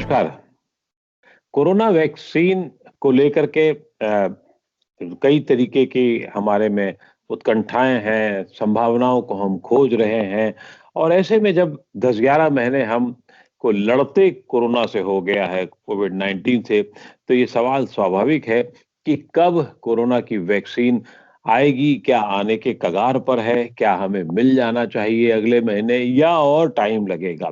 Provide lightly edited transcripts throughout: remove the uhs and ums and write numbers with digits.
नमस्कार। Corona vaccine को लेकर के कई तरीके की हमारे में उत्कंठाएं हैं, संभावनाओं को हम खोज रहे हैं और ऐसे में जब 10-11 महीने हम को लड़ते कोरोना से हो गया है, कोविड-19 से, तो ये सवाल स्वाभाविक है कि कब कोरोना की वैक्सीन आएगी? क्या आने के कगार पर है? क्या हमें मिल जाना चाहिए अगले महीने या और टाइम लगेगा?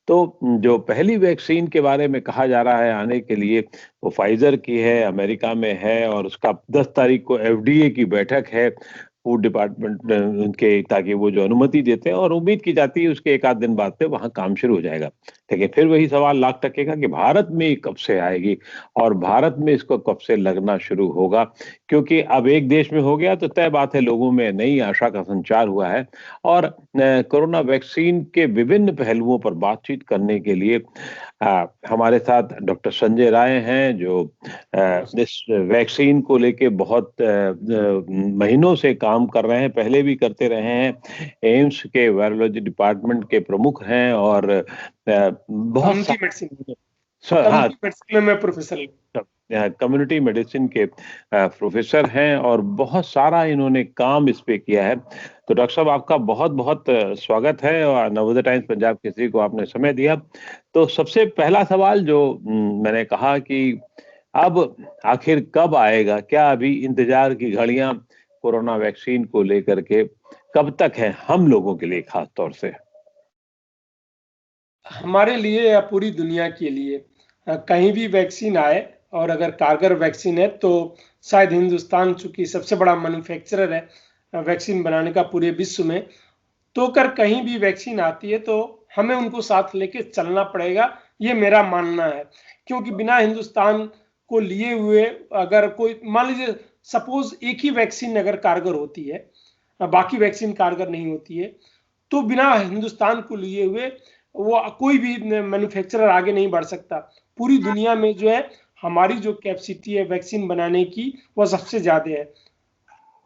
तो जो पहली वैक्सीन के बारे में कहा जा रहा है आने के लिए, वो फाइज़र की है, अमेरिका में है और उसका 10 तारीख को एफडीए की बैठक है, फूड डिपार्टमेंट उनके ताकि वो जो अनुमति देते हैं और उम्मीद की जाती है उसके 1 आध दिन बाद से वहाँ काम शुरू हो जाएगा। लेकिन फिर वही सवाल लाख टके का कि भारत में ये कब से आएगी और भारत में इसको कब से लगना शुरू होगा? क्योंकि अब एक देश में हो गया तो तय बात है लोगों में नई आशा का संचार हुआ है और कोरोना वैक्सीन के विभिन्न पहलुओं पर बातचीत करने के लिए हमारे साथ डॉक्टर संजय राय हैं जो इस वैक्सीन को लेके बहुत महीनों से काम कर रहे हैं, पहले भी करते रहे हैं। एम्स के वायरोलॉजी डिपार्टमेंट के प्रमुख हैं और बहुत कम्युनिटी मेडिसिन हाँ, में मैं प्रोफेसर कम्युनिटी मेडिसिन के प्रोफेसर हैं और बहुत सारा इन्होंने काम इस पे किया है। तो डॉक्टर साहब आपका बहुत-बहुत स्वागत है और नवोदय टाइम्स पंजाब केसरी को आपने समय दिया। तो सबसे पहला सवाल जो मैंने कहा कि अब आखिर कब आएगा? क्या अभी इंतज़ार की घड़ियाँ कोरोना वैक्सीन को लेकर के कब तक हैं हम लोगों के लिए खास तौर से? हमारे लिए या पूरी दुनिया के लिए कहीं भी वैक्सीन आए और अगर कारगर वैक्सीन है तो शायद हिंदुस्तान चूंकि सबसे बड़ा मैन्युफैक्चरर है वैक्सीन बनाने का पूरे विश्व में, तो अगर कहीं भी वैक्सीन आती है तो हमें उनको साथ लेके चलना पड़ेगा, ये मेरा मानना है। क्योंकि बिना हिंदुस्तान को लिए हुए अगर कोई मान लीजिए सपोज एक ही वैक्सीन अगर कारगर होती है, बाकी वैक्सीन कारगर नहीं होती है, तो बिना हिंदुस्तान को लिए हुए वो कोई भी मैन्युफैक्चरर आगे नहीं बढ़ सकता। पूरी दुनिया में जो है हमारी जो कैपेसिटी है वैक्सीन बनाने की वो सबसे ज्यादा है।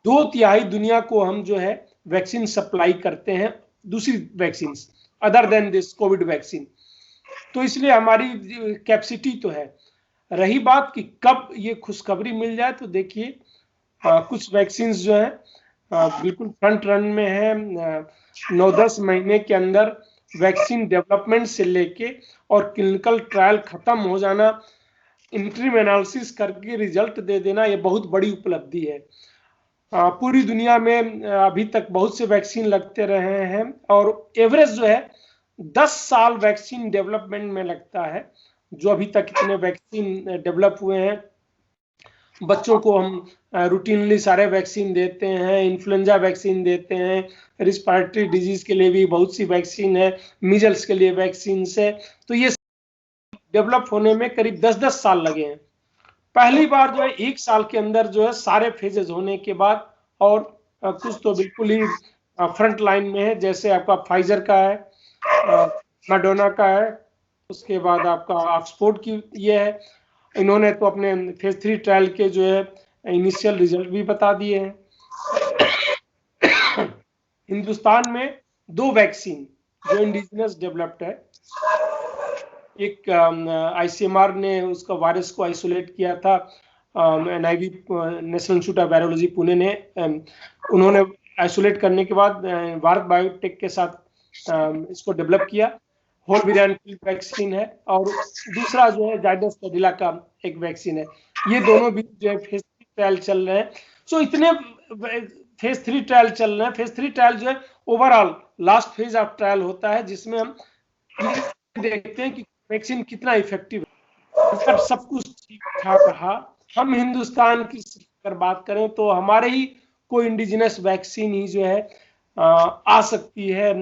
2/3 दुनिया को हम जो है वैक्सीन सप्लाई करते हैं, दूसरी vaccine other than this Covid vaccine. तो इसलिए हमारी कैपेसिटी तो है। रही बात कि कब ये खुशखबरी मिल जाए, तो देखिए कुछ वैक्सीन जो है बिल्कुल फ्रंट रन में है। 9-10 महीने के अंदर वैक्सीन डेवलपमेंट से लेके और क्लिनिकल ट्रायल खत्म हो जाना, इंटरिम एनालिसिस करके रिजल्ट दे देना, ये बहुत बड़ी उपलब्धि है। पूरी दुनिया में अभी तक बहुत से वैक्सीन लगते रहे हैं और एवरेज जो है 10 साल वैक्सीन डेवलपमेंट में लगता है। जो अभी तक इतने वैक्सीन डेवलप हुए हैं, बच्चों को हम रूटीनली सारे वैक्सीन देते हैं, इन्फ्लुएंजा वैक्सीन देते हैं, रिस्पायरेटरी डिजीज के लिए भी बहुत सी वैक्सीन है, मीजल्स के लिए वैक्सीन है। तो ये डेवलप होने में करीब 10-10 साल लगे हैं। पहली बार जो है 1 साल के अंदर जो है सारे फेजेस होने के बाद, और कुछ तो बिल्कुल ही फ्रंट लाइन में है, जैसे आपका फाइजर का है, मडोना का है, उसके बाद आपका ऑक्सफोर्ड की ये है। इन्होंने तो अपने फेज 3 ट्रायल के जो है इनिशियल रिजल्ट भी बता दिए हैं। हिंदुस्तान में 2 वैक्सीन जो इंडिजिनस डेवलप्ड है, एक आईसीएमआर ने उसका वायरस को आइसोलेट किया था, NIV national institute of virology Pune ने, उन्होंने आइसोलेट करने के बाद भारत बायोटेक के साथ इसको डेवलप किया। होल वीरियन वैक्सीन है और दूसरा जो है जाइडस कैडिला का एक वैक्सीन है। ये दोनों भी जो है फेज 3 ट्रायल चल रहे हैं। सो इतने फेज 3 ट्रायल चल रहे हैं। फेज 3 ट्रायल जो है overall last phase of trial होता है, जिसमें हम देखते हैं कि वैक्सीन कितना इफेक्टिव है। अगर सब कुछ ठीक ठाक रहा, हम हिंदुस्तान की अगर बात करें तो हमारे ही कोई इंडिजिनस वैक्सीन ही जो है आ सकती है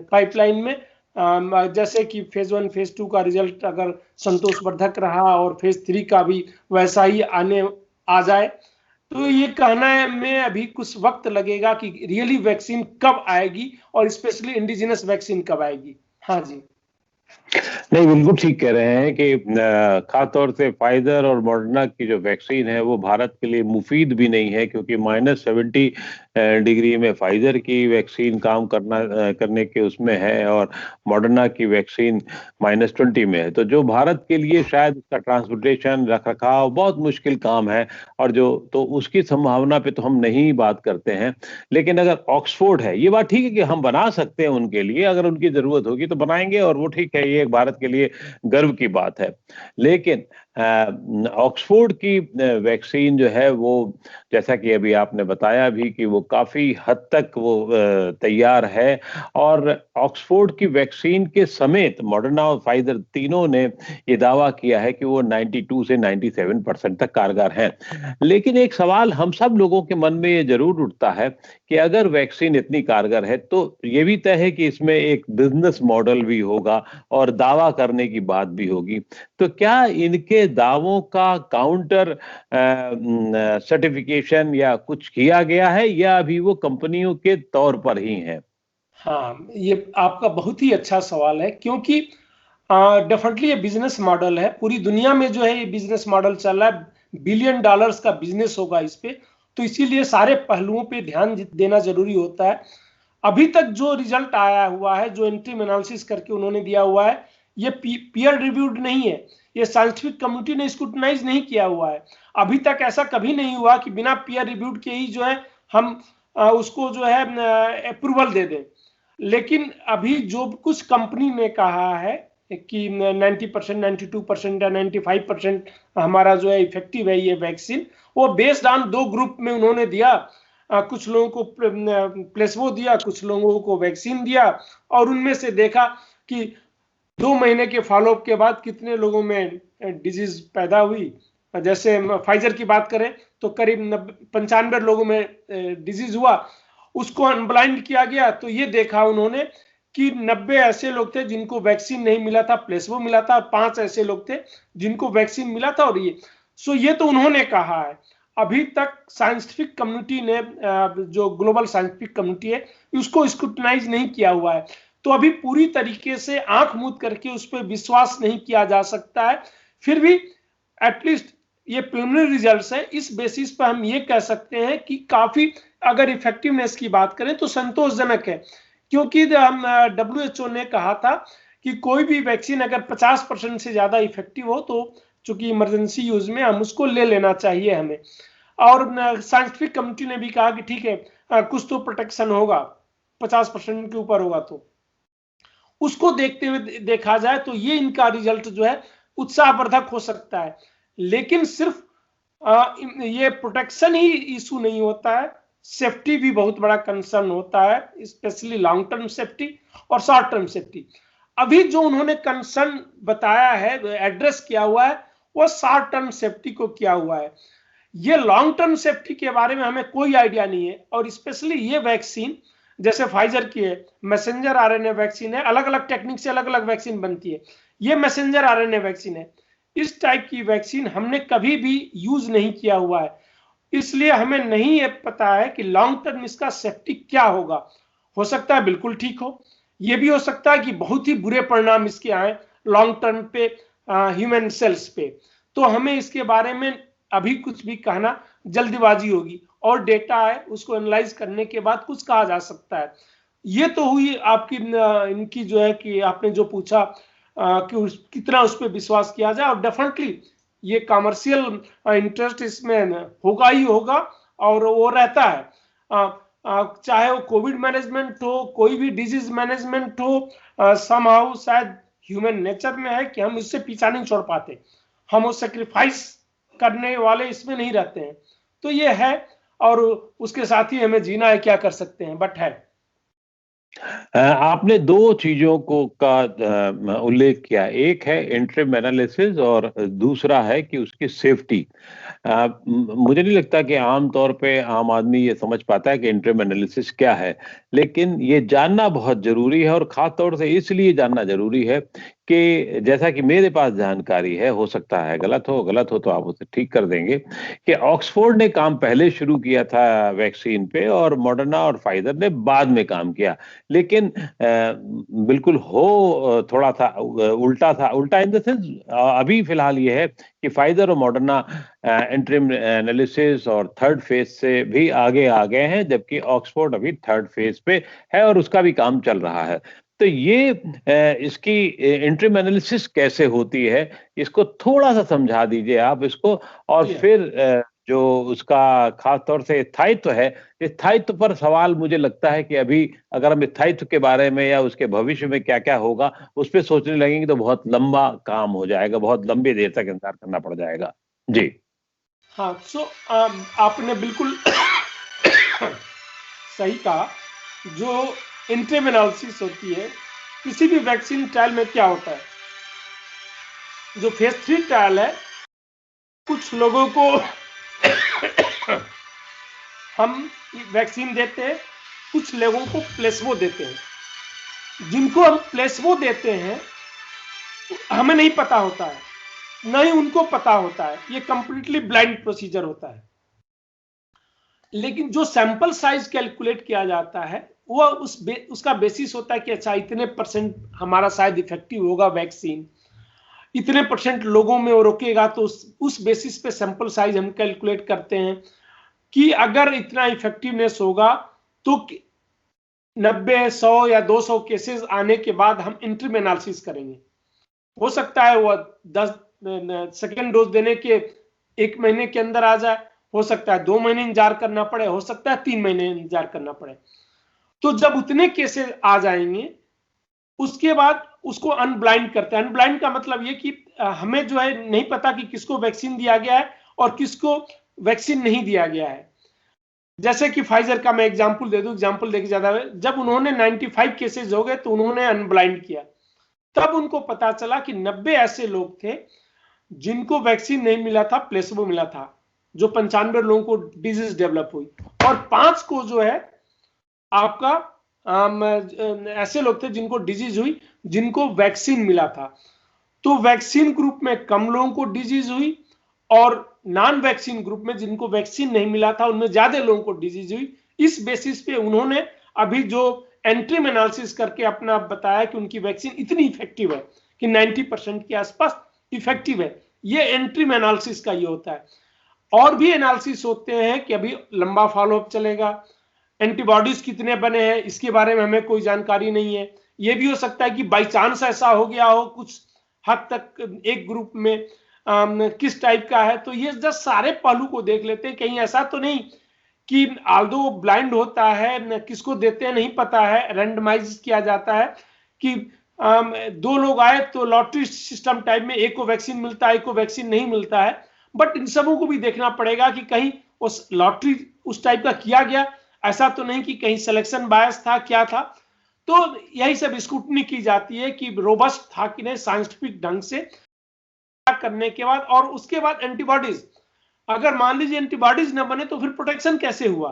पाइपलाइन में। जैसे कि फेज 1 फेज 2 का रिजल्ट अगर संतोषवर्धक रहा और फेज 3 का भी वैसा ही आ जाए, तो ये कहना में अभी कुछ वक्त लगेगा कि रियली वैक्सीन कब आएगी और स्पेशली इंडिजिनस वैक्सीन कब आएगी। हाँ जी, नहीं, बिल्कुल ठीक कह रहे हैं कि खास तौर से फाइजर और मॉडर्ना की जो वैक्सीन है वो भारत के लिए मुफीद भी नहीं है, क्योंकि -70 डिग्री में फाइजर की वैक्सीन काम करने के उसमें है और मॉडर्ना की वैक्सीन -20 में है। तो जो भारत के लिए शायद उसका ट्रांसपोर्टेशन, रख-रखाव बहुत मुश्किल काम है और जो तो उसकी संभावना पे तो हम नहीं बात करते हैं। लेकिन अगर ऑक्सफोर्ड है, ये बात ठीक है कि हम बना सकते हैं उनके लिए, अगर उनकी ज़रूरत होगी तो बनाएँगे और वो ठीक है, ये भारत के लिए गर्व की बात है। लेकिन ऑक्सफोर्ड की वैक्सीन जो है वो, जैसा कि अभी आपने बताया भी कि वो काफ़ी हद तक वो तैयार है और ऑक्सफोर्ड की वैक्सीन के समेत मॉडर्ना और फाइज़र तीनों ने ये दावा किया है कि वो 92 से 97% तक कारगर हैं। लेकिन एक सवाल हम सब लोगों के मन में ये ज़रूर उठता है कि अगर वैक्सीन इतनी कारगर है तो ये भी तय है कि इसमें एक बिज़नेस मॉडल भी होगा और दावा करने की बात भी होगी। तो क्या इनके दावों का काउंटर सर्टिफिकेशन या कुछ किया गया है या अभी वो कंपनियों के तौर पर ही है? हाँ, ये आपका बहुत ही अच्छा सवाल है, क्योंकि डेफिनेटली ये बिजनेस मॉडल है। पूरी दुनिया में जो है ये बिजनेस मॉडल चल रहा है, बिलियन डॉलर्स का बिजनेस होगा इस पे, तो इसीलिए सारे पहलुओं पे ध्यान देना जरूरी होता है। अभी तक जो रिजल्ट आया हुआ है, जो इंट्रीम एनालिसिस करके उन्होंने दिया हुआ है, ये पीयर रिव्यूड नहीं है, ये साइंटिफिक कम्युनिटी ने स्क्रूटनाइज नहीं किया हुआ है। अभी तक ऐसा कभी नहीं हुआ कि बिना पीयर रिव्यूड के ही जो है हम उसको जो है अप्रूवल दे दें। लेकिन अभी जो कुछ कंपनी ने कहा है कि 90%, 92% या 95% हमारा जो है इफेक्टिव है ये वैक्सीन, वो बेस्ड ऑन 2 ग्रुप में उन्होंने दिया। कुछ लोगों को प्लेसबो दिया, कुछ लोगों को वैक्सीन दिया, और उनमें से देखा कि 2 महीने के फॉलोअप के बाद कितने लोगों में डिजीज पैदा हुई। जैसे फाइजर की बात करें तो करीब 95 लोगों में डिजीज हुआ, उसको अनब्लाइंड किया गया, तो ये देखा उन्होंने कि 90 ऐसे लोग थे जिनको वैक्सीन नहीं मिला था, प्लेसबो मिला था, और 5 ऐसे लोग थे जिनको वैक्सीन मिला था। और ये तो उन्होंने कहा है। अभी तक साइंटिफिक कम्युनिटी ने, जो ग्लोबल साइंटिफिक कम्युनिटी है, उसको स्क्रूटनाइज नहीं किया हुआ है, तो अभी पूरी तरीके से आंख मूंद करके उस पर विश्वास नहीं किया जा सकता है। फिर भी एटलीस्ट ये प्रिलिमिनरी रिजल्ट्स है, इस बेसिस पर हम ये कह सकते हैं कि काफी, अगर इफेक्टिवनेस की बात करें तो संतोषजनक है। क्योंकि WHO ने कहा था कि कोई भी वैक्सीन अगर 50% से ज्यादा इफेक्टिव हो तो चूंकि इमरजेंसी यूज में हम उसको ले लेना चाहिए हमें। और साइंटिफिक कम्युनिटी ने भी कहा कि ठीक है, कुछ तो प्रोटेक्शन होगा, 50% के ऊपर होगा, तो उसको देखते हुए देखा जाए तो ये इनका रिजल्ट जो है उत्साहवर्धक हो सकता है। लेकिन सिर्फ ये प्रोटेक्शन ही इशू नहीं होता है, सेफ्टी भी बहुत बड़ा कंसर्न होता है, स्पेशली लॉन्ग टर्म सेफ्टी और शॉर्ट टर्म सेफ्टी। अभी जो उन्होंने कंसर्न बताया है, एड्रेस किया हुआ है, वो शॉर्ट टर्म सेफ्टी को किया हुआ है। ये लॉन्ग टर्म सेफ्टी के बारे में हमें कोई आइडिया नहीं है। और स्पेशली ये वैक्सीन जैसे फाइजर की है, मैसेंजर आरएनए वैक्सीन है, अलग अलग टेक्निक से अलग अलग वैक्सीन बनती है, ये मैसेंजर आरएनए वैक्सीन है। इस टाइप की वैक्सीन हमने कभी भी यूज नहीं किया हुआ है, इसलिए हमें नहीं ये पता है कि लॉन्ग टर्म इसका सेफ्टी क्या होगा। हो सकता है बिल्कुल ठीक हो, ये भी हो सकता है कि बहुत ही बुरे परिणाम इसके आए लॉन्ग टर्म पे, ह्यूमन सेल्स पे। तो हमें इसके बारे में अभी कुछ भी कहना जल्दबाजी होगी, और डेटा है उसको एनालाइज करने के बाद कुछ कहा जा सकता है। ये तो हुई आपकी इनकी जो है कि आपने जो पूछा कि कितना उस पर विश्वास किया जाए, और डेफिनेटली ये कमर्शियल इंटरेस्ट इसमें होगा ही होगा, और वो रहता है। चाहे वो कोविड मैनेजमेंट हो, कोई भी डिजीज मैनेजमेंट हो, समहाउ शायद ह्यूमन नेचर में है कि हम इससे पीछा नहीं छोड़ पाते, हम वो सेक्रीफाइस करने वाले इसमें नहीं रहते हैं। तो ये है, और उसके साथ ही हमें जीना है, क्या कर सकते हैं, बट है। आपने दो चीजों को का उल्लेख किया, एक है इंटरिम एनालिसिस और दूसरा है कि उसकी सेफ्टी। मुझे नहीं लगता कि आम तौर पे आम आदमी ये समझ पाता है कि इंटरिम एनालिसिस क्या है, लेकिन ये जानना बहुत जरूरी है और खास तौर से इसलिए जानना जरूरी है कि जैसा कि मेरे पास जानकारी है, हो सकता है गलत हो तो आप उसे ठीक कर देंगे, कि ऑक्सफोर्ड ने काम पहले शुरू किया था वैक्सीन पे और मॉडर्ना और फाइजर ने बाद में काम किया। लेकिन बिल्कुल थोड़ा था उल्टा था, उल्टा इन द सेंस अभी फिलहाल ये है कि फाइजर और मॉडर्ना इंटरिम एनालिसिस और थर्ड फेज से भी आगे आ गए हैं, जबकि ऑक्सफोर्ड अभी थर्ड फेज पे है और उसका भी काम चल रहा है। तो ये इसकी इंटरिम एनालिसिस कैसे होती है, इसको थोड़ा-सा समझा दीजिए आप इसको, और जी फिर जो उसका खास तौर से स्थायित्व है, स्थायित्व पर सवाल मुझे लगता है कि अभी अगर हम स्थायित्व के बारे में या उसके भविष्य में क्या-क्या होगा, उस पे सोचने लगेंगे तो बहुत लंबा काम हो जाएगा, बहुत लंबी देर तक इंतज़ार करना पड़ जाएगा। जी। हाँ, आपने बिल्कुल सही कहा। जो इंटरिम एनालिसिस होती है, किसी भी वैक्सीन ट्रायल में क्या होता है, जो फेज 3 ट्रायल है, कुछ लोगों को हम वैक्सीन देते हैं, कुछ लोगों को प्लेसबो देते हैं। जिनको हम प्लेसबो देते हैं, हमें नहीं पता होता है, न ही उनको पता होता है, ये कंप्लीटली ब्लाइंड प्रोसीजर होता है। लेकिन जो सैंपल साइज कैलकुलेट किया जाता है, वो उसका बेसिस होता है कि अच्छा इतने परसेंट हमारा शायद इफेक्टिव होगा वैक्सीन, इतने परसेंट लोगों में वो रोकेगा, तो उस बेसिस पे सैंपल साइज हम कैलकुलेट करते हैं कि अगर इतना इफेक्टिवनेस होगा तो 90, 100 या 200 केसेस आने के बाद हम इंटरिम एनालिसिस करेंगे। हो सकता है वो 10 सेकेंड डोज देने के 1 महीने के अंदर आ जाए, हो सकता है 2 महीने इंतजार करना पड़े, हो सकता है 3 महीने इंतजार करना पड़े। तो जब उतने केसेस आ जाएंगे, उसके बाद उसको अनब्लाइंड करते हैं। अनब्लाइंड का मतलब ये कि हमें जो है नहीं पता कि किसको वैक्सीन दिया गया है और किसको वैक्सीन नहीं दिया गया है। जैसे कि फाइजर का मैं एग्जांपल दे दूं, एग्जांपल देके ज्यादा, जब उन्होंने 95 केसेस हो गए तो उन्होंने अनब्लाइंड किया, तब उनको पता चला कि 90 ऐसे लोग थे जिनको वैक्सीन नहीं मिला था, प्लेसबो मिला था, जो 95 लोगों को डिजीज डेवलप हुई, और 5 को जो है आपका ऐसे लोग थे जिनको डिजीज हुई, जिनको वैक्सीन मिला था। तो वैक्सीन ग्रुप में कम लोगों को डिजीज हुई और नॉन वैक्सीन ग्रुप में जिनको वैक्सीन नहीं मिला था उनमें ज्यादा लोगों को डिजीज हुई। इस बेसिस पे उन्होंने अभी जो एंट्रीम एनालिसिस करके अपना बताया कि उनकी वैक्सीन इतनी इफेक्टिव है कि 90% के आसपास इफेक्टिव है। ये एंट्रीम एनालिसिस का ये होता है। और भी एनालिसिस होते हैं कि अभी लंबा फॉलोअप चलेगा, एंटीबॉडीज कितने बने हैं इसके बारे में हमें कोई जानकारी नहीं है। ये भी हो सकता है कि बाई चांस ऐसा हो गया हो कुछ हद तक एक ग्रुप में किस टाइप का है। तो ये जस्ट सारे पहलू को देख लेते हैं, कहीं ऐसा तो नहीं कि आल्दो वो ब्लाइंड होता है, किसको देते हैं नहीं पता है, रैंडमाइज किया जाता है कि 2 लोग आए तो लॉटरी सिस्टम टाइप में एक को वैक्सीन मिलता है, एक को वैक्सीन नहीं मिलता है। बट इन सबों को भी देखना पड़ेगा कि कहीं उस लॉटरी उस टाइप का किया गया, ऐसा तो नहीं कि कहीं सिलेक्शन बायस था, क्या था। तो यही सब स्क्रूटनी की जाती है कि रोबस्ट था कि नहीं साइंटिफिक ढंग से करने के बाद। और उसके बाद एंटीबॉडीज, अगर मान लीजिए एंटीबॉडीज न बने तो फिर प्रोटेक्शन कैसे हुआ,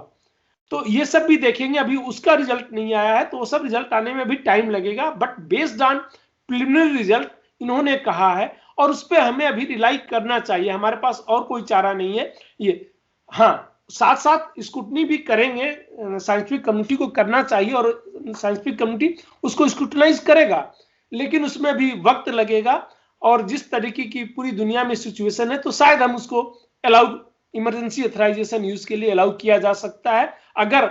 तो ये सब भी देखेंगे। अभी उसका रिजल्ट नहीं आया है, तो वो सब रिजल्ट आने में भी टाइम लगेगा। But based on preliminary result इन्होंने कहा है और उस पर हमें अभी रिलाई करना चाहिए, हमारे पास और कोई चारा नहीं है ये। हाँ, साथ साथ स्क्रूटनी भी करेंगे, साइंटिफिक कम्युनिटी को करना चाहिए और साइंटिफिक कम्युनिटी उसको स्क्रूटनाइज करेगा, लेकिन उसमें भी वक्त लगेगा। और जिस तरीके की पूरी दुनिया में सिचुएशन है, तो शायद हम उसको अलाउ इमरजेंसी ऑथराइजेशन यूज के लिए अलाउ किया जा सकता है, अगर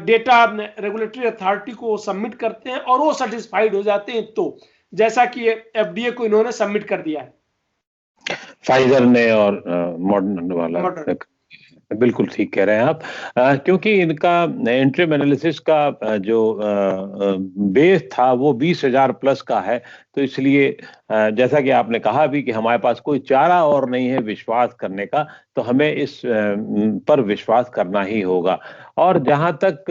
डेटा रेगुलेटरी अथॉरिटी को सबमिट करते हैं और वो सेटिस्फाइड हो जाते हैं, तो जैसा कि एफडीए को इन्होंने सबमिट कर दिया है फाइजर ने और मॉडर्न वाला। मॉडर्न। बिल्कुल ठीक कह रहे हैं आप, क्योंकि इनका इंटरिम एनालिसिस का जो बेस था वो 20,000 प्लस का है, तो इसलिए जैसा कि आपने कहा भी कि हमारे पास कोई चारा और नहीं है विश्वास करने का, तो हमें इस पर विश्वास करना ही होगा। और जहां तक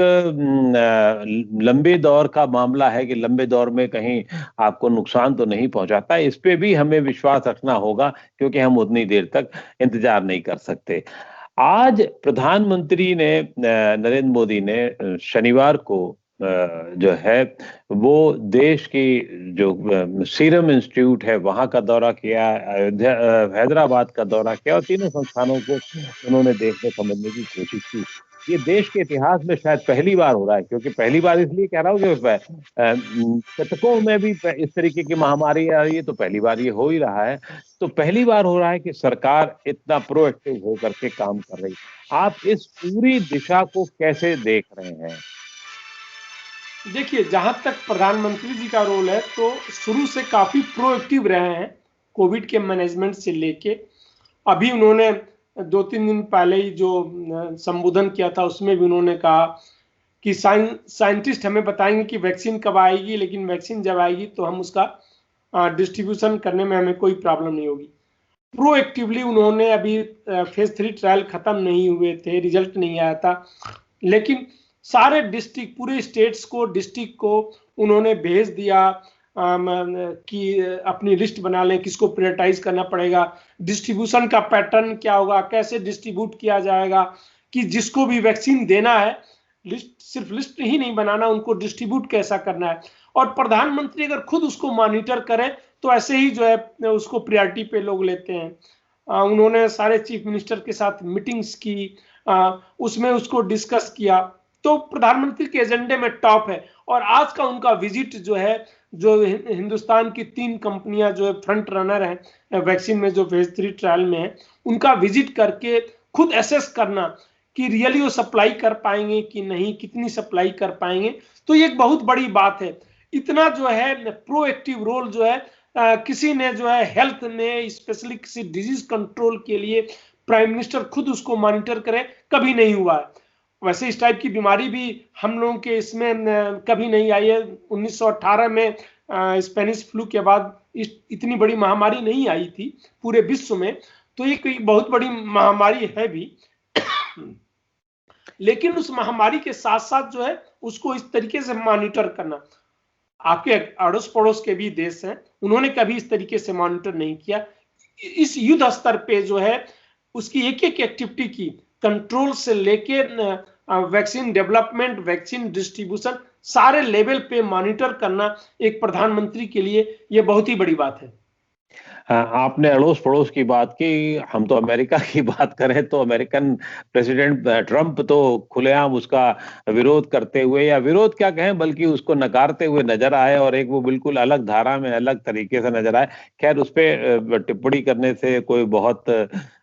लंबे दौर का मामला है कि लंबे दौर में कहीं आपको नुकसान तो नहीं पहुंचाता, इस पे भी हमें विश्वास रखना होगा, क्योंकि हम उतनी देर तक इंतजार नहीं कर सकते। आज प्रधानमंत्री ने नरेंद्र मोदी ने शनिवार को जो है वो देश की जो सीरम इंस्टीट्यूट है वहां का दौरा किया, अयोध्या हैदराबाद का दौरा किया और तीनों संस्थानों को उन्होंने देखने समझने की कोशिश की। ये देश के इतिहास में शायद पहली बार हो रहा है, क्योंकि पहली बार इसलिए कह रहा हूँ कि शतकों में भी इस तरीके की महामारी आ रही है, तो पहली बार ये हो ही रहा है। तो पहली बार हो रहा है कि सरकार इतना प्रोएक्टिव होकर के काम कर रही है। आप इस पूरी दिशा को कैसे देख रहे हैं? देखिए, जहां तक प्रधानमंत्री जी का रोल है तो शुरू से काफी प्रोएक्टिव रहे हैं कोविड के मैनेजमेंट से लेके। अभी उन्होंने 2-3 दिन पहले ही जो संबोधन किया था उसमें भी उन्होंने कहा कि साइंटिस्ट हमें बताएंगे कि वैक्सीन कब आएगी, लेकिन वैक्सीन जब आएगी तो हम उसका डिस्ट्रीब्यूशन करने में हमें कोई प्रॉब्लम नहीं होगी। प्रोएक्टिवली उन्होंने अभी फेज 3 ट्रायल खत्म नहीं हुए थे, रिजल्ट नहीं आया था, लेकिन सारे डिस्ट्रिक्ट, पूरे स्टेट्स को, डिस्ट्रिक्ट को उन्होंने भेज दिया कि अपनी लिस्ट बना लें, किसको प्रायोरिटाइज करना पड़ेगा, डिस्ट्रीब्यूशन का पैटर्न क्या होगा, कैसे डिस्ट्रीब्यूट किया जाएगा, कि जिसको भी वैक्सीन देना है सिर्फ लिस्ट ही नहीं बनाना, उनको डिस्ट्रीब्यूट कैसा करना है। और प्रधानमंत्री अगर खुद उसको मॉनिटर करें तो ऐसे ही जो है उसको प्रायोरिटी पे लोग लेते हैं। उन्होंने सारे चीफ मिनिस्टर के साथ मीटिंग्स की, उसमें उसको डिस्कस किया, तो प्रधानमंत्री के एजेंडे में टॉप है। और आज का उनका विजिट जो है, जो हिंदुस्तान की 3 कंपनियां जो है फ्रंट रनर हैं वैक्सीन में, जो फेज 3 ट्रायल में है, उनका विजिट करके खुद एसेस करना कि रियली वो सप्लाई कर पाएंगे कि नहीं, कितनी सप्लाई कर पाएंगे, तो ये एक बहुत बड़ी बात है। इतना जो है प्रोएक्टिव रोल जो है किसी ने जो है हेल्थ में, स्पेशली किसी डिजीज कंट्रोल के लिए प्राइम मिनिस्टर खुद उसको मॉनिटर करे, कभी नहीं हुआ है। वैसे इस टाइप की बीमारी भी हम लोगों के इसमें कभी नहीं आई है। 1918 में स्पेनिश फ्लू के बाद इतनी बड़ी महामारी नहीं आई थी पूरे विश्व में, तो ये बहुत बड़ी महामारी है भी। लेकिन उस महामारी के साथ साथ जो है उसको इस तरीके से मॉनिटर करना, आपके अड़ोस पड़ोस के भी देश हैं, उन्होंने कभी इस तरीके से मॉनिटर नहीं किया। इस युद्ध स्तर पे जो है उसकी एक एक एक्टिविटी की, कंट्रोल से लेके वैक्सीन डेवलपमेंट, वैक्सीन डिस्ट्रीब्यूशन, सारे लेवल पे मॉनिटर करना एक प्रधानमंत्री के लिए ये बहुत ही बड़ी बात है। आपने अड़ोस पड़ोस की बात की, हम तो अमेरिका की बात करें तो अमेरिकन प्रेसिडेंट ट्रंप तो खुलेआम उसका विरोध करते हुए, या विरोध क्या कहें बल्कि उसको नकारते हुए नजर आए, और एक वो बिल्कुल अलग धारा में अलग तरीके से नजर आए। खैर उस पे टिप्पणी करने से कोई बहुत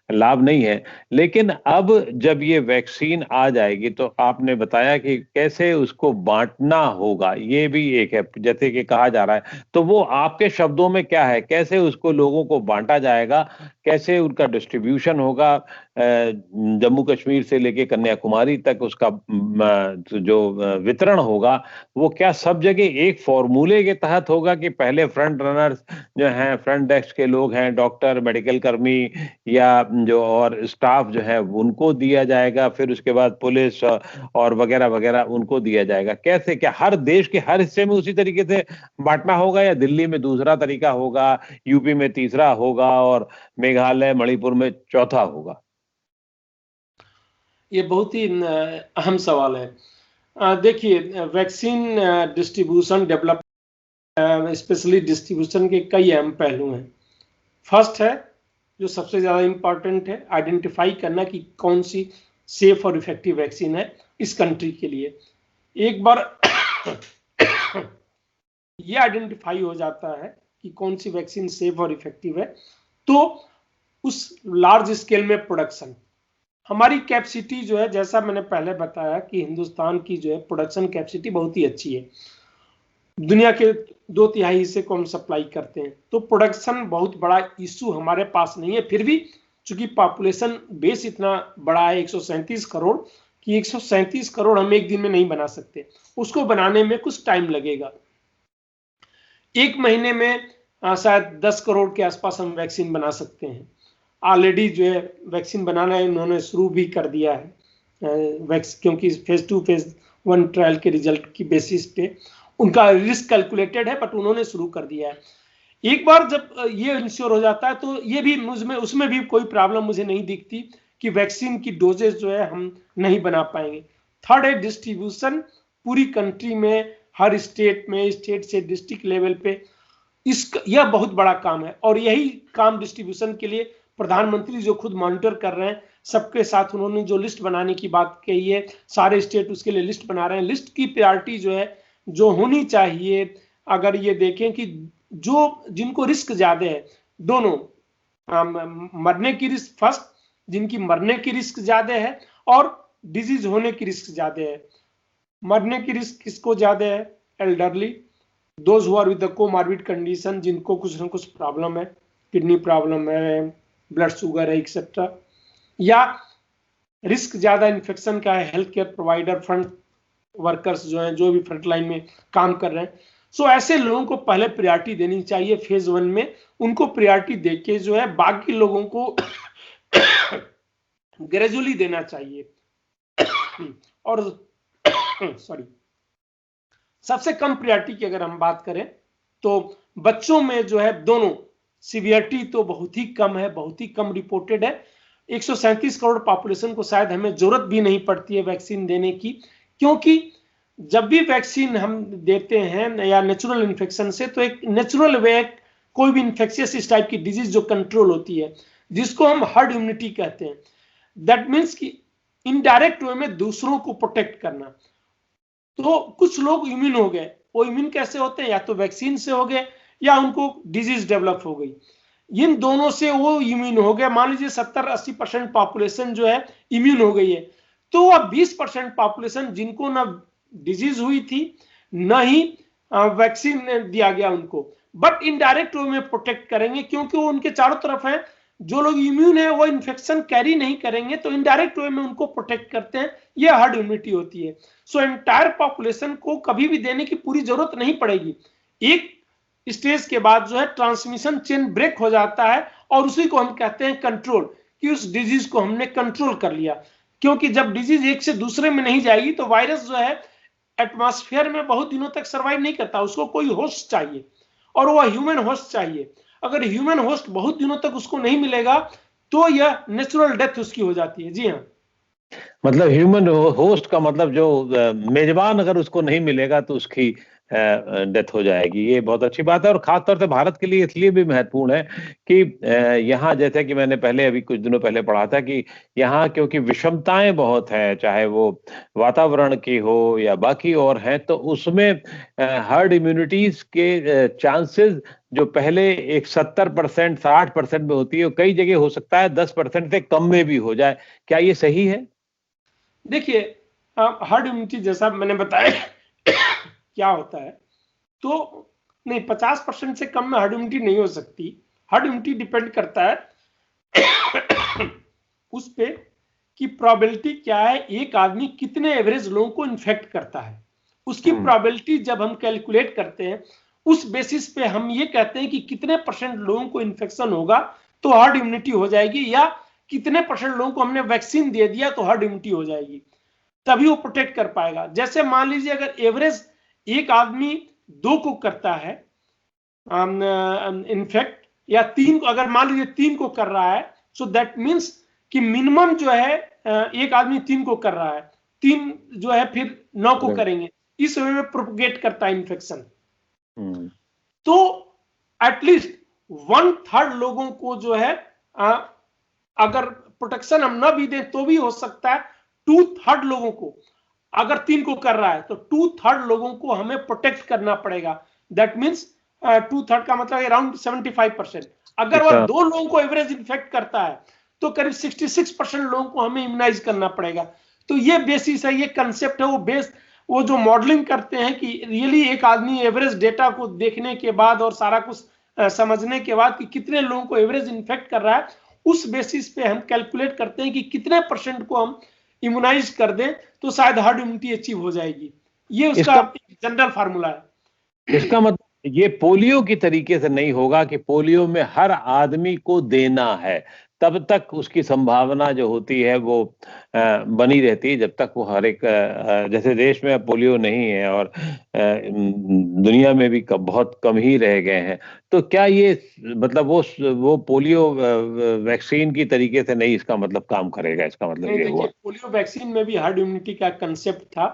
लाभ नहीं है। लेकिन अब जब ये वैक्सीन आ जाएगी तो आपने बताया कि कैसे उसको बांटना होगा, ये भी एक है, जैसे कि कहा जा रहा है, तो वो आपके शब्दों में क्या है, कैसे उसको लोगों को बांटा जाएगा, कैसे उनका डिस्ट्रीब्यूशन होगा, जम्मू कश्मीर से लेके कन्याकुमारी तक उसका जो वितरण होगा, वो क्या सब जगह एक फॉर्मूले के तहत होगा कि पहले फ्रंट रनर्स जो हैं, फ्रंट डेस्क के लोग हैं, डॉक्टर, मेडिकल कर्मी या जो और स्टाफ जो है उनको दिया जाएगा, फिर उसके बाद पुलिस और वगैरह वगैरह उनको दिया जाएगा? कैसे, क्या हर देश के हर हिस्से में उसी तरीके से बांटना होगा, या दिल्ली में दूसरा तरीका होगा, यूपी में तीसरा होगा और मेघालय, मणिपुर में चौथा होगा? ये बहुत ही अहम सवाल है। देखिए, vaccine distribution develop, specially distribution के कई अहम पहलू हैं। फर्स्ट है, जो सबसे ज्यादा इंपॉर्टेंट है, आइडेंटिफाई करना कि कौन सी सेफ और इफेक्टिव वैक्सीन है इस कंट्री के लिए। एक बार ये आइडेंटिफाई हो जाता है कि कौन सी वैक्सीन सेफ और इफेक्टिव है, तो उस लार्ज स्केल में प्रोडक्शन, हमारी कैपेसिटी जो है, जैसा मैंने पहले बताया कि हिंदुस्तान की जो है प्रोडक्शन कैपेसिटी बहुत ही अच्छी है, दुनिया के 2/3 हिस्से को हम सप्लाई करते हैं, तो प्रोडक्शन बहुत बड़ा इशू हमारे पास नहीं है। फिर भी चूंकि पॉपुलेशन बेस इतना बड़ा है 137 करोड़, कि 137 करोड़ हम एक दिन में नहीं बना सकते, उसको बनाने में कुछ टाइम लगेगा। एक महीने में शायद 10 करोड़ के आसपास हम वैक्सीन बना सकते हैं। ऑलरेडी जो है वैक्सीन बनाना इन्होंने शुरू भी कर दिया है, क्योंकि फेज 2 फेज 1 ट्रायल के रिजल्ट की बेसिस पे उनका रिस्क कैलकुलेटेड है, बट उन्होंने शुरू कर दिया है। एक बार जब ये इंश्योर हो जाता है तो ये भी उसमें भी कोई प्रॉब्लम मुझे नहीं दिखती कि वैक्सीन की डोजेज जो है हम नहीं बना पाएंगे। थर्ड है डिस्ट्रीब्यूशन, पूरी कंट्री में, हर स्टेट में, स्टेट से डिस्ट्रिक्ट लेवल पे यह बहुत बड़ा काम है। और यही काम डिस्ट्रीब्यूशन के लिए प्रधानमंत्री जो खुद मॉनिटर कर रहे हैं, सबके साथ उन्होंने जो लिस्ट बनाने की बात कही है, सारे स्टेट उसके लिए लिस्ट बना रहे हैं। लिस्ट की प्रायोरिटी जो है, जो होनी चाहिए, अगर ये देखें कि जो जिनको रिस्क ज्यादा है, दोनों मरने की रिस्क फर्स्ट, जिनकी मरने की रिस्क ज्यादा है और डिजीज होने की रिस्क ज्यादा है। मरने की रिस्क किसको ज्यादा है? Elderly, those who are with the comorbid condition, जिनको कुछ ना कुछ प्रॉब्लम है, किडनी प्रॉब्लम है, ब्लड शुगर है, एक्सेट्रा। या रिस्क ज्यादा इन्फेक्शन का है, health care provider, front workers जो हैं, जो भी फ्रंट लाइन में काम कर रहे हैं। सो ऐसे लोगों को पहले प्रायोरिटी देनी चाहिए फेज 1 में। उनको प्रायोरिटी देके जो है बाकी लोगों को ग्रेजुअली देना चाहिए। और सॉरी, सबसे कम प्रायोरिटी की अगर हम बात करें तो बच्चों में जो है दोनों सीवियरिटी तो बहुत ही कम है, बहुत ही कम रिपोर्टेड है। 137 करोड़ पॉपुलेशन को शायद हमें जरूरत भी नहीं पड़ती है वैक्सीन देने की, क्योंकि जब भी वैक्सीन हम देते हैं या नेचुरल इन्फेक्शन से, तो एक नेचुरल वे, कोई भी इन्फेक्शियस इस टाइप की डिजीज जो कंट्रोल होती है, जिसको हम हर्ड इम्यूनिटी कहते हैं। दैट मीन्स कि इनडायरेक्ट वे में दूसरों को प्रोटेक्ट करना। तो कुछ लोग इम्यून हो गए, वो इम्यून कैसे होते हैं? या तो वैक्सीन से हो गए या उनको डिजीज डेवलप हो गई। इन दोनों से वो इम्यून हो गए। मान लीजिए 70-80% पॉपुलेशन जो है इम्यून हो गई है, तो वह 20% पॉपुलेशन जिनको ना डिजीज हुई थी, न ही वैक्सीन दिया गया उनको, बट इनडायरेक्ट वे में प्रोटेक्ट करेंगे, क्योंकि वो उनके चारों तरफ है। जो लोग इम्यून है वो इन्फेक्शन कैरी नहीं करेंगे, तो इनडायरेक्ट वे में उनको प्रोटेक्ट करते हैं। ये हर्ड इम्यूनिटी होती है। सो एंटायर पॉपुलेशन को कभी भी देने की पूरी जरूरत नहीं पड़ेगी। एक स्टेज के बाद जो है ट्रांसमिशन चेन ब्रेक हो जाता है, और उसी को हम कहते हैं कंट्रोल, कि उस डिजीज को हमने कंट्रोल कर लिया। क्योंकि जब डिजीज एक से दूसरे में नहीं जाएगी तो वायरस जो है एटमॉस्फेयर में बहुत दिनों तक सर्वाइव नहीं करता। उसको कोई होस्ट चाहिए, और वह ह्यूमन होस्ट चाहिए। अगर ह्यूमन होस्ट बहुत दिनों तक उसको नहीं मिलेगा तो यह नेचुरल डेथ उसकी हो जाती है। जी हाँ, मतलब ह्यूमन होस्ट का मतलब जो मेजबान अगर उसको नहीं मिलेगा तो उसकी डेथ हो जाएगी। ये बहुत अच्छी बात है, और खासतौर से भारत के लिए इसलिए भी महत्वपूर्ण है कि यहाँ, जैसे कि मैंने पहले अभी कुछ दिनों पहले पढ़ा था कि यहाँ क्योंकि विषमताएं बहुत हैं, चाहे वो वातावरण की हो या बाकी और हैं, तो उसमें हर्ड इम्यूनिटीज के चांसेस जो पहले एक 70%, 60% में होती है, कई जगह हो सकता है 10% से कम में भी हो जाए। क्या ये सही है? देखिए, हर्ड इम्यूनिटी जैसा मैंने बताया क्या होता है, तो नहीं, 50% से कम में हर्ड इम्यूनिटी नहीं हो सकती। हर्ड इम्यूनिटी डिपेंड करता है उस पे कि प्रोबेबिलिटी क्या है, एक आदमी कितने एवरेज लोगों को इन्फेक्ट करता है। उसकी प्रोबेबिलिटी जब हम कैलकुलेट करते हैं, उस बेसिस पे हम ये कहते हैं कि कितने % लोगों को इन्फेक्शन होगा तो हर्ड इम्यूनिटी हो जाएगी, या कितने % लोगों को हमने वैक्सीन दे दिया तो हर्ड इम्यूनिटी हो जाएगी, तभी वो प्रोटेक्ट कर पाएगा। जैसे मान लीजिए अगर एवरेज एक आदमी 2 को करता है इनफेक्ट, या 3 को, अगर मान लीजिए 3 को कर रहा है, सो दैट मीन्स कि मिनिमम जो है एक आदमी 3 को कर रहा है, 3 जो है फिर 9 को करेंगे, इस वे में प्रोपगेट करता है इन्फेक्शन। तो एटलीस्ट 1/3 लोगों को जो है अगर प्रोटेक्शन हम ना भी दें तो भी हो सकता है 2/3 लोगों को, अगर 3 को कर रहा है तो 2/3 लोगों को हमें प्रोटेक्ट करना पड़ेगा। दैट मीन्स 2/3 का मतलब अराउंड 75%। अगर वह 2 लोगों को एवरेज इन्फेक्ट करता है तो करीब 66% लोगों को हमें इम्यूनाइज करना पड़ेगा। तो ये बेसिस है, ये कंसेप्ट है, वो बेस, वो जो मॉडलिंग करते हैं कि रियली एक आदमी एवरेज डेटा को देखने के बाद और सारा कुछ समझने के बाद कि कितने लोगों को एवरेज इन्फेक्ट कर रहा है, उस बेसिस पे हम कैलकुलेट करते हैं कि कितने % को हम इम्यूनाइज कर दें तो शायद हर्ड इम्यूनिटी अचीव हो जाएगी। ये उसका जनरल फार्मूला है। इसका मतलब ये पोलियो की तरीके से नहीं होगा कि पोलियो में हर आदमी को देना है, तब तक उसकी संभावना जो होती है वो बनी रहती है, जब तक वो हर एक, जैसे देश में पोलियो नहीं है और दुनिया में भी बहुत कम ही रह गए हैं, तो क्या ये मतलब वो पोलियो वैक्सीन की तरीके से नहीं इसका मतलब काम करेगा? इसका मतलब ये हुआ पोलियो वैक्सीन में भी हर्ड इम्यूनिटी का कंसेप्ट था,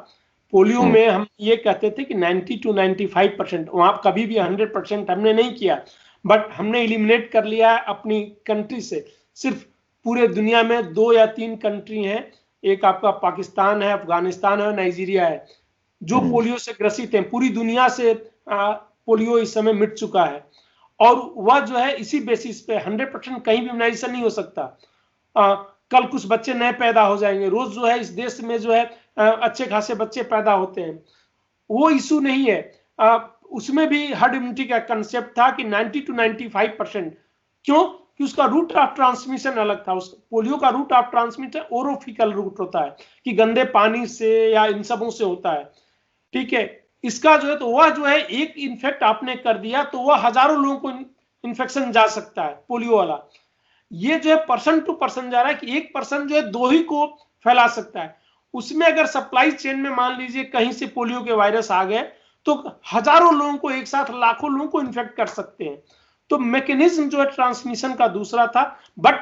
पोलियो में हम ये कहते थे कि 90 to 95%, वहां कभी भी 100% हमने नहीं किया, बट हमने एलिमिनेट कर लिया है अपनी कंट्री से। सिर्फ पूरे दुनिया में 2 या 3 कंट्री हैं, एक आपका पाकिस्तान है, अफगानिस्तान है, नाइजीरिया है, जो पोलियो से ग्रसित हैं। पूरी दुनिया से पोलियो इस समय मिट चुका है, और वह जो है इसी बेसिस पे 100% कहीं भी इम्यूनाइजेशन नहीं हो सकता। कल कुछ बच्चे नए पैदा हो जाएंगे, रोज जो है इस देश में जो है अच्छे खासे बच्चे पैदा होते हैं, वो इशू नहीं है। उसमें भी हर्ड इम्यूनिटी का कंसेप्ट था कि 90 to 95%। क्यों? कि उसका रूट ऑफ ट्रांसमिशन अलग था। उस पोलियो का route of transmission orofaecal route होता है, कि गंदे पानी से या इन सबों से होता है, ठीक है। इसका जो है तो वह जो है एक इन्फेक्ट आपने कर दिया तो वह हजारों लोगों को इन्फेक्शन जा सकता है, पोलियो वाला। ये जो है पर्सन टू पर्सन जा रहा है, कि एक पर्सन जो है 2 ही को फैला सकता है। उसमें अगर सप्लाई चेन में मान लीजिए कहीं से पोलियो के वायरस आ गए तो हजारों लोगों को एक साथ, लाखों लोगों को इन्फेक्ट कर सकते हैं। तो मैकेनिज्म जो है ट्रांसमिशन का दूसरा था, but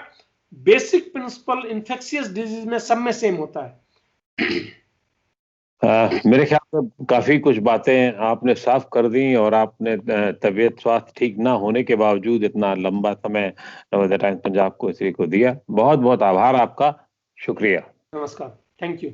basic principle infectious disease में सब में सेम होता है। मेरे ख्याल में काफी कुछ बातें आपने साफ कर दी, और आपने तबीयत स्वास्थ्य ठीक ना होने के बावजूद इतना लंबा समय नवोदय टाइम्स पंजाब को इसी को दिया। बहुत बहुत आभार आपका, शुक्रिया। नमस्कार, थैंक यू।